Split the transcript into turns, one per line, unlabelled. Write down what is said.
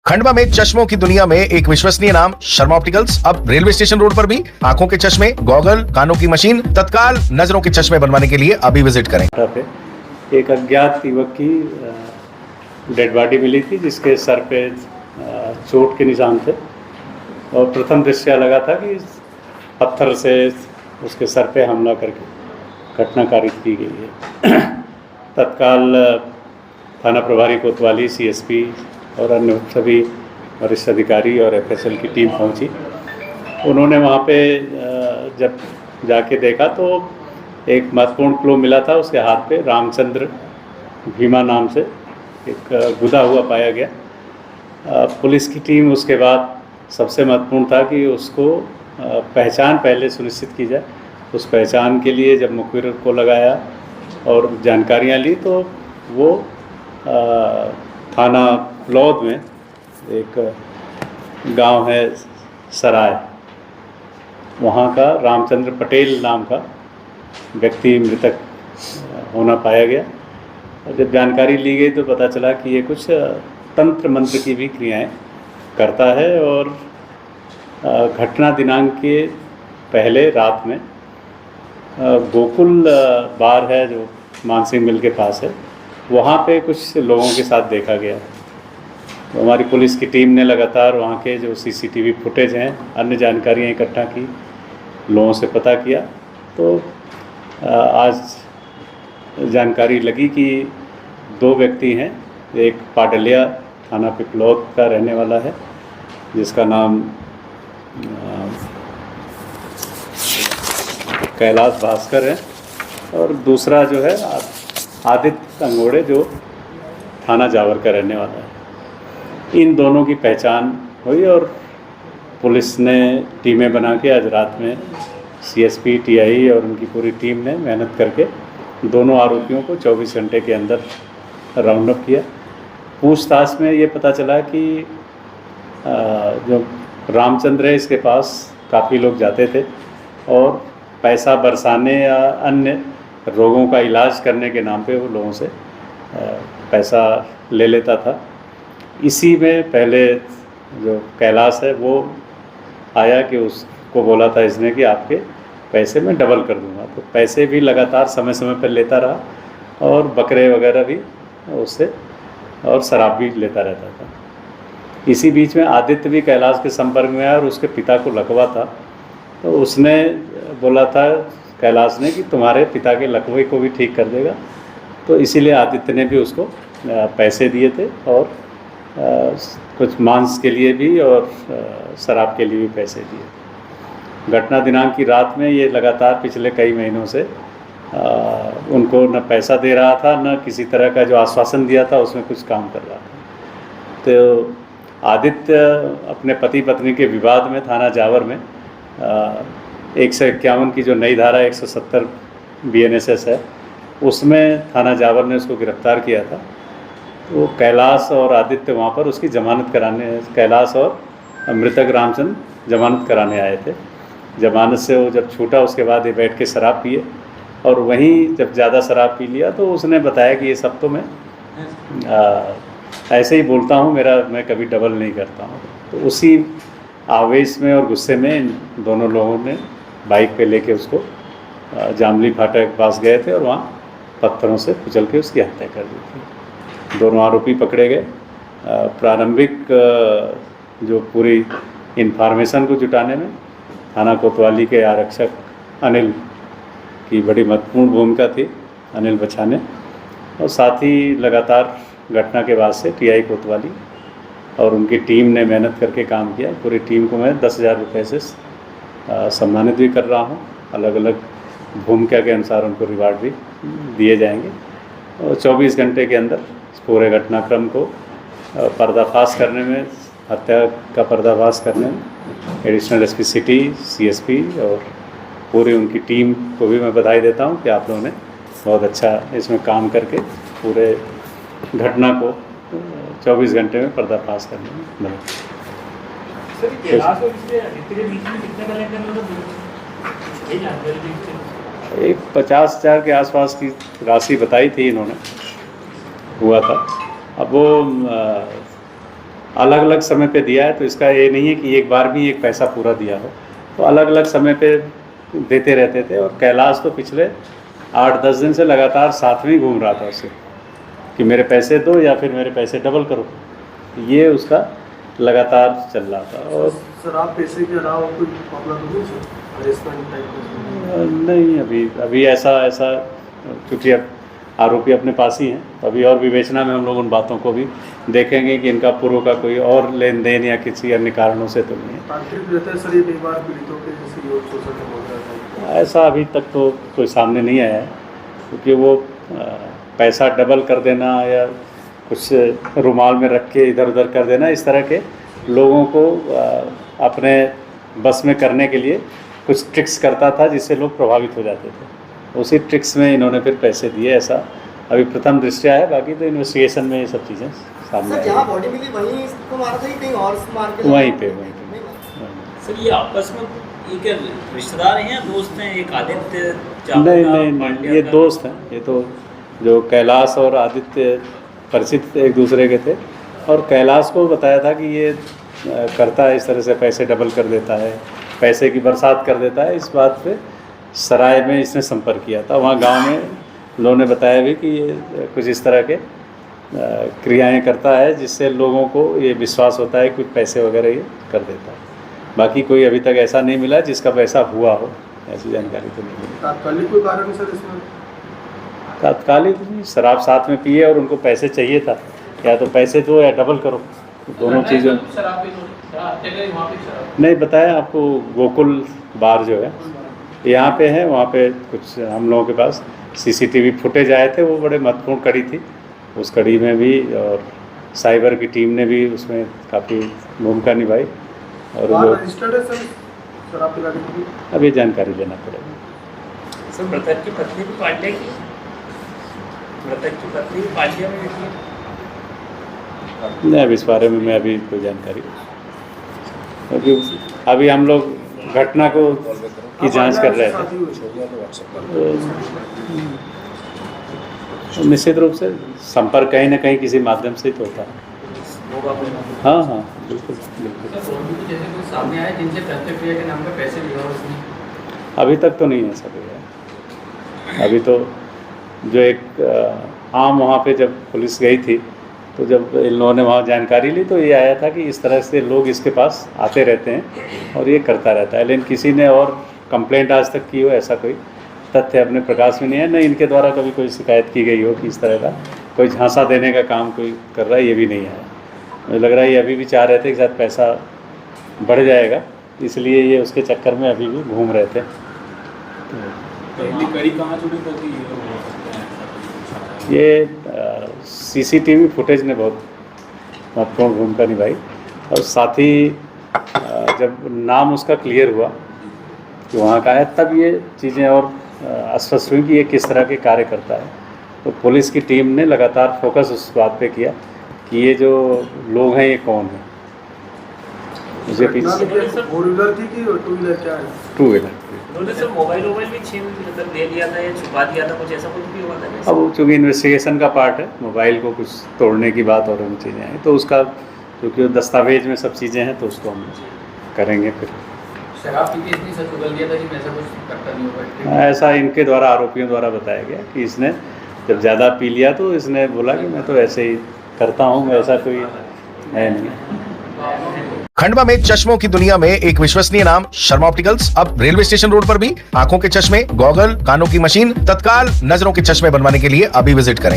खंडवा में चश्मों की दुनिया में एक विश्वसनीय नाम शर्मा ऑप्टिकल्स। अब रेलवे स्टेशन रोड पर भी आंखों के चश्मे, गॉगल, कानों की मशीन, तत्काल नजरों के चश्मे बनवाने के लिए अभी विजिट करें।
एक अज्ञात युवक की डेड बॉडी मिली थी जिसके सर पे चोट के निशान थे और प्रथम दृष्टया लगा था कि पत्थर से उसके सर पे हमला करके घटना कारित की गई है। तत्काल थाना प्रभारी कोतवाली, सीएसपी और अन्य सभी वरिष्ठ अधिकारी और एफएसएल की टीम पहुंची। उन्होंने वहां पे जब जाके देखा तो एक महत्वपूर्ण क्लू मिला था। उसके हाथ पे रामचंद्र भीमा नाम से एक गुदा हुआ पाया गया। पुलिस की टीम उसके बाद सबसे महत्वपूर्ण था कि उसको पहचान पहले सुनिश्चित की जाए। उस पहचान के लिए जब मुखबिर को लगाया और जानकारियां ली तो वो थाना लौद में एक गांव है सराय, वहाँ का रामचंद्र पटेल नाम का व्यक्ति मृतक होना पाया गया। और जब जानकारी ली गई तो पता चला कि ये कुछ तंत्र मंत्र की भी क्रियाएं करता है और घटना दिनांक के पहले रात में गोकुल बार है जो मानसिंह मिल के पास है, वहाँ पे कुछ लोगों के साथ देखा गया। तो हमारी पुलिस की टीम ने लगातार वहाँ के जो सीसीटीवी फुटेज हैं, अन्य जानकारियाँ इकट्ठा की, लोगों से पता किया। तो आज जानकारी लगी कि दो व्यक्ति हैं। एक पाडलिया थाना पिपलौद का रहने वाला है जिसका नाम कैलाश भास्कर है और दूसरा जो है आदित्य अंगोड़े जो थाना जावर का रहने वाला है। इन दोनों की पहचान हुई और पुलिस ने टीमें बना के आज रात में सीएसपी, टीआई और उनकी पूरी टीम ने मेहनत करके दोनों आरोपियों को 24 घंटे के अंदर राउंड अप किया। पूछताछ में ये पता चला कि जो रामचंद्र है इसके पास काफ़ी लोग जाते थे और पैसा बरसाने या अन्य रोगों का इलाज करने के नाम पे वो लोगों से पैसा ले लेता था। इसी में पहले जो कैलाश है वो आया कि उसको बोला था इसने कि आपके पैसे मैं डबल कर दूंगा। तो पैसे भी लगातार समय समय पर लेता रहा और बकरे वगैरह भी उससे और शराब भी लेता रहता था। इसी बीच में आदित्य भी कैलाश के संपर्क में आया और उसके पिता को लकवा था। तो उसने बोला था कैलाश ने कि तुम्हारे पिता के लकवे को भी ठीक कर देगा। तो इसीलिए आदित्य ने भी उसको पैसे दिए थे और कुछ मांस के लिए भी और शराब के लिए भी पैसे दिए। घटना दिनांक की रात में ये लगातार पिछले कई महीनों से उनको न पैसा दे रहा था, न किसी तरह का जो आश्वासन दिया था उसमें कुछ काम कर रहा था। तो आदित्य अपने पति पत्नी के विवाद में थाना जावर में 151 की जो नई धारा 170 BNSS है उसमें थाना जावर ने उसको गिरफ्तार किया था। तो कैलाश और आदित्य वहाँ पर उसकी जमानत कराने, कैलाश और मृतक रामचंद्र जमानत कराने आए थे। जमानत से वो जब छूटा उसके बाद ये बैठ के शराब पिए और वहीं जब ज़्यादा शराब पी लिया तो उसने बताया कि ये सब तो मैं ऐसे ही बोलता हूँ, मैं कभी डबल नहीं करता हूँ। तो उसी आवेश में और गुस्से में इन दोनों लोगों ने बाइक पे लेके उसको जामली फाटक के पास गए थे और वहाँ पत्थरों से कुचल के उसकी हत्या कर दी थी। दोनों आरोपी पकड़े गए। प्रारंभिक जो पूरी इन्फॉर्मेशन को जुटाने में थाना कोतवाली के आरक्षक अनिल की बड़ी महत्वपूर्ण भूमिका थी, अनिल बछाने, और साथ ही लगातार घटना के बाद से टीआई कोतवाली और उनकी टीम ने मेहनत करके काम किया। पूरी टीम को मैं 10,000 रुपये से सम्मानित भी कर रहा हूँ। अलग अलग भूमिका के अनुसार उनको रिवार्ड भी दिए जाएंगे और 24 घंटे के अंदर पूरे घटनाक्रम को पर्दाफाश करने में, हत्या का पर्दाफाश करने में एडिशनल एसपी सिटी, सीएसपी और पूरी उनकी टीम को भी मैं बधाई देता हूँ कि आप लोगों ने बहुत अच्छा इसमें काम करके पूरे घटना को 24 घंटे में पर्दाफाश करने में मदद। एक 50,000 के आसपास की राशि बताई थी इन्होंने, हुआ था। अब वो अलग अलग समय पे दिया है, तो इसका ये नहीं है कि एक बार भी एक पैसा पूरा दिया हो, तो अलग अलग समय पे देते रहते थे। और कैलाश तो पिछले 8-10 दिन से लगातार साथ में ही घूम रहा था उससे कि मेरे पैसे दो या फिर मेरे पैसे डबल करो, ये उसका लगातार चल रहा था। और
सर आप पैसे के अलावा कोई मामला तो नहीं सर, हरेसमेंट टाइप
नहीं, अभी ऐसा क्योंकि अब आरोपी अपने पास ही हैं, तो अभी और विवेचना में हम लोग उन बातों को भी देखेंगे कि इनका पूर्व का कोई और लेन देन या किसी अन्य कारणों से तो नहीं है।
तांत्रिक रहते हैं सर, ये कई बार पीड़ितों के जैसे योग शोषण हो जाता है।
ऐसा अभी तक तो कोई सामने नहीं आया है, क्योंकि वो पैसा डबल कर देना या कुछ रुमाल में रख के इधर उधर कर देना, इस तरह के लोगों को अपने बस में करने के लिए कुछ ट्रिक्स करता था जिससे लोग प्रभावित हो जाते थे। उसी ट्रिक्स में इन्होंने फिर पैसे दिए, ऐसा अभी प्रथम दृष्टया है। बाकी तो इन्वेस्टिगेशन में ये सब चीज़ें सामने
सर जहाँ बॉडी मिली वहीं इसको मारा था, कहीं और मार के
वहीं पे
सर ये आपस में एक रिश्तेदार हैं या दोस्त हैं? एक आदित्य
नहीं, ये दोस्त हैं। ये तो जो कैलाश और आदित्य परिचित एक दूसरे के थे, और कैलाश को बताया था कि ये करता है इस तरह से, पैसे डबल कर देता है, पैसे की बरसात कर देता है। इस बात पे सराय में इसने संपर्क किया था, वहाँ गांव में लोगों ने बताया भी कि ये कुछ इस तरह के क्रियाएं करता है जिससे लोगों को ये विश्वास होता है कुछ पैसे वगैरह ये कर देता है। बाकी कोई अभी तक ऐसा नहीं मिला जिसका पैसा हुआ हो, ऐसी जानकारी तो नहीं मिली।
तात्कालिक कोई कारण सर इसमें?
तात्कालिक नहीं, शराब साथ में पिए और उनको पैसे चाहिए था, या तो पैसे दो या डबल करो, दोनों चीज़ों। नहीं बताया आपको, गोकुल बार जो है यहाँ पे है, वहाँ पे कुछ हम लोगों के पास सीसीटीवी फुटेज आए थे, वो बड़े महत्वपूर्ण कड़ी थी। उस कड़ी में भी और साइबर की टीम ने भी उसमें काफ़ी भूमिका निभाई। और जो
रजिस्टर्ड है सर शराब पिलाने के लिए?
अब ये जानकारी लेना पड़ेगा।
सर मृतक की पत्नी भी पांड्या की, मृतक की पत्नी भी पांड्या में रहती है?
नहीं, अब इस बारे में मैं अभी कोई जानकारी, क्योंकि अभी हम लोग घटना को की जांच कर रहे थे। तो निश्चित रूप से संपर्क कहीं ना कहीं किसी माध्यम से ही तो होता है। हाँ बिल्कुल।
सामने आए जिनसे तथ्य क्रिया के नाम पर पैसे लिया उसने?
अभी तक तो नहीं है सब। अभी तो जो एक आम वहाँ पे जब पुलिस गई थी, तो जब इन लोगों ने वहाँ जानकारी ली तो ये आया था कि इस तरह से लोग इसके पास आते रहते हैं और ये करता रहता है। लेकिन किसी ने और कंप्लेंट आज तक की हो ऐसा कोई तथ्य अपने प्रकाश में नहीं है। न इनके द्वारा कभी कोई शिकायत की गई हो कि इस तरह का कोई झांसा देने का काम कोई कर रहा है, ये भी नहीं है। मुझे लग रहा है ये अभी भी चाह रहे थे कि शायद पैसा बढ़ जाएगा, इसलिए ये उसके चक्कर में अभी भी घूम रहे थे।
पहली कड़ी कहाँ जुड़ी होगी?
ये सीसीटीवी फुटेज ने बहुत महत्वपूर्ण भूमिका निभाई, और साथ ही जब नाम उसका क्लियर हुआ कि वहाँ का है, तब ये चीज़ें और स्पष्ट हुई कि ये किस तरह के कार्य करता है। तो पुलिस की टीम ने लगातार फोकस उस बात पे किया कि ये जो लोग हैं ये कौन है। मुझे पीछे
4 व्हीलर थी कि 2 व्हीलर क्या है?
2 व्हीलर।
उन्होंने सर मोबाइल भी छीन मतलब ले लिया था या छुपा दिया था, कुछ ऐसा कुछ भी हुआ था?
अब चूँकि इन्वेस्टिगेशन का पार्ट है, मोबाइल को कुछ तोड़ने की बात और उन चीज़ें हैं, तो उसका क्योंकि दस्तावेज में सब चीज़ें हैं तो उसको हम करेंगे। फिर
शराब पी के इतनी सच उगल दिया था कि ऐसा कुछ करता नहीं होगा?
ऐसा इनके द्वारा, आरोपियों द्वारा बताया गया कि इसने जब ज़्यादा पी लिया तो इसने बोला कि मैं तो ऐसे ही करता हूँ, ऐसा कोई है नहीं।
खंडवा में चश्मों की दुनिया में एक विश्वसनीय नाम शर्मा ऑप्टिकल्स अब रेलवे स्टेशन रोड पर भी। आंखों के चश्मे, गॉगल, कानों की मशीन, तत्काल नजरों के चश्मे बनवाने के लिए अभी विजिट करें।